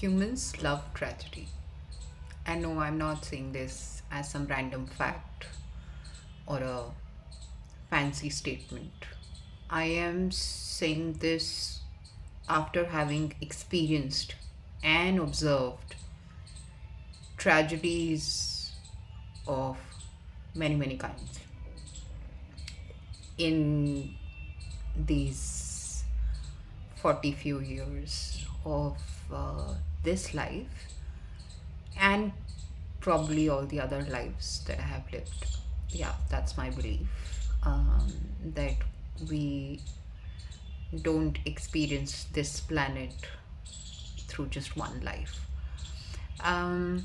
Humans love tragedy. And no, I'm not saying this as some random fact or a fancy statement. I am saying this after having experienced and observed tragedies of many kinds in these 40 few years of this life and probably all the other lives that I have lived. Yeah, that's my belief, that we don't experience this planet through just one life. Um,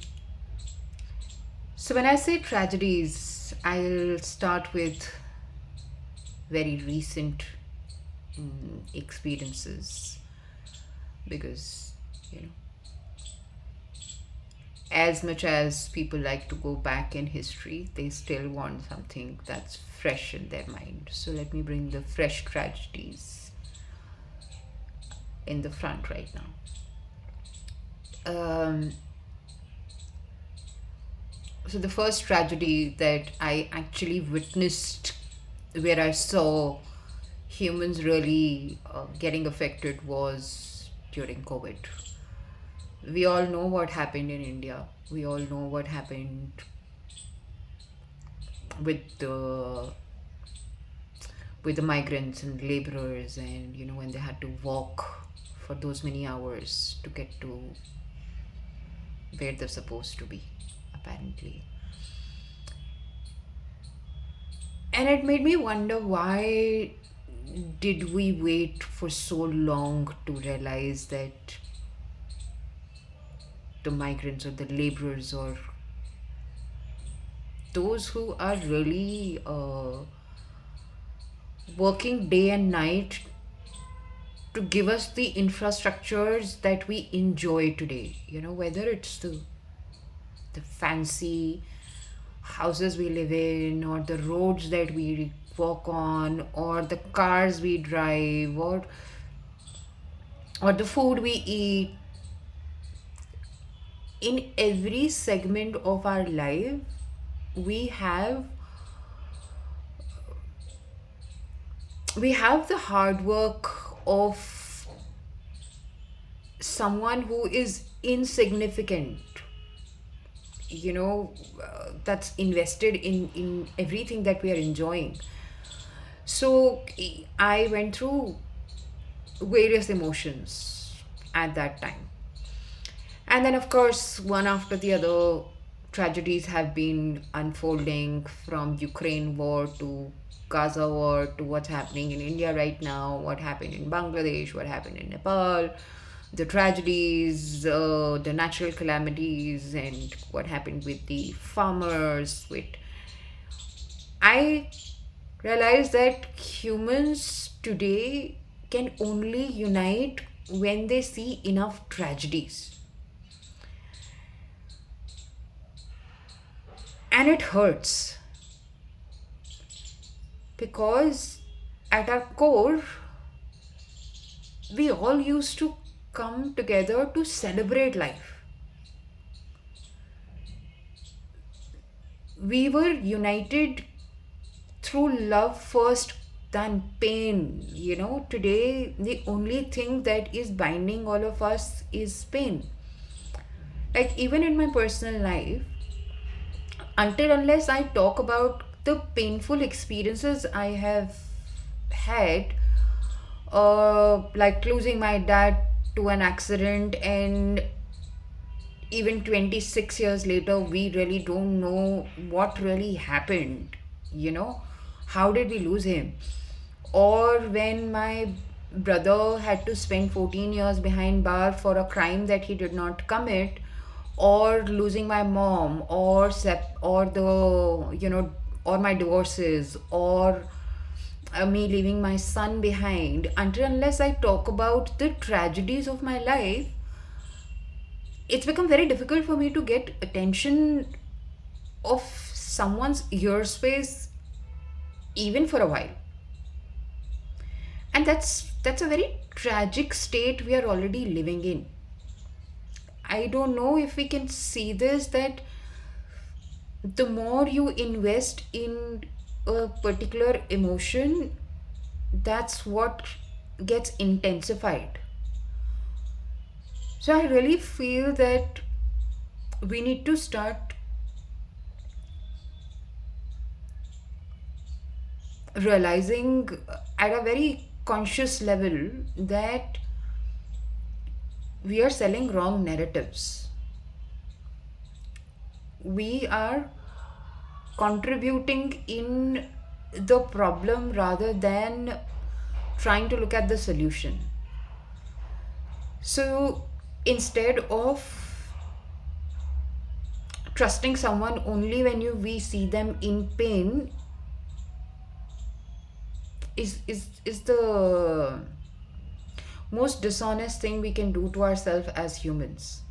so, when I say tragedies, I'll start with very recent experiences because, you know, as much as people like to go back in history, they still want something that's fresh in their mind. So let me bring the fresh tragedies in the front right now. So the first tragedy that I actually witnessed, where I saw humans really getting affected, was during COVID. We all know what happened in India. We all know what happened with the migrants and laborers, and when they had to walk for those many hours to get to where they're supposed to be, apparently. And it made me wonder, why did we wait for so long to realize that the migrants or the laborers or those who are really working day and night to give us the infrastructures that we enjoy today, whether it's the fancy houses we live in, or the roads that we walk on, or the cars we drive, or the food we eat. In every segment of our life, we have the hard work of someone who is insignificant, that's invested in everything that we are enjoying. So I went through various emotions at that time. And then, of course, one after the other, tragedies have been unfolding, from Ukraine war to Gaza war to what's happening in India right now, what happened in Bangladesh, what happened in Nepal, the tragedies, the natural calamities, and what happened with the farmers. I realized that humans today can only unite when they see enough tragedies. And it hurts because at our core, we all used to come together to celebrate life. We were united through love first than pain. Today, the only thing that is binding all of us is pain. Like, even in my personal life, until unless I talk about the painful experiences I have had, like losing my dad to an accident, and even 26 years later, we really don't know what really happened. How did we lose him? Or when my brother had to spend 14 years behind bar for a crime that he did not commit, or losing my mom, or or my divorces, or me leaving my son behind. Until unless I talk about the tragedies of my life, it's become very difficult for me to get attention of someone's ear space, even for a while. And that's a very tragic state we are already living in. I don't know if we can see this, that the more you invest in a particular emotion, that's what gets intensified. So I really feel that we need to start realizing at a very conscious level that we are selling wrong narratives. We are contributing in the problem rather than trying to look at the solution. So instead of trusting someone only when we see them in pain, is the most dishonest thing we can do to ourselves as humans.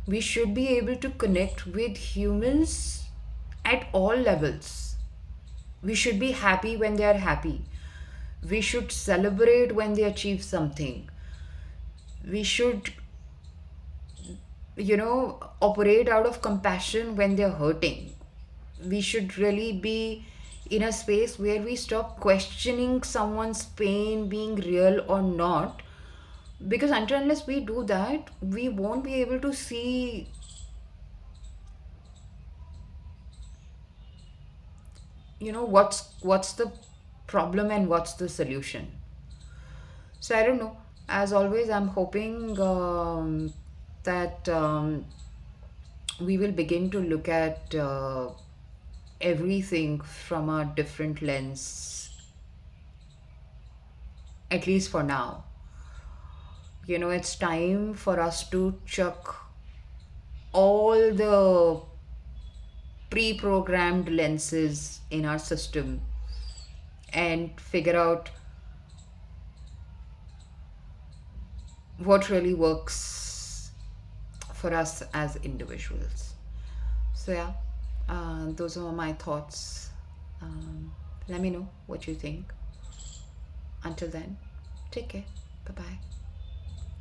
We should be able to connect with humans at all levels. We should be happy when they are happy. We should celebrate when they achieve something. We should, operate out of compassion when they're hurting. We should really be in a space where we stop questioning someone's pain being real or not, because until unless we do that, we won't be able to see, what's the problem and what's the solution. So I don't know. As always, I'm hoping that we will begin to look at everything from a different lens, at least for now. It's time for us to chuck all the pre programmed lenses in our system and figure out what really works for us as individuals. So, yeah, those are my thoughts. Let me know what you think. Until then, take care. Bye bye.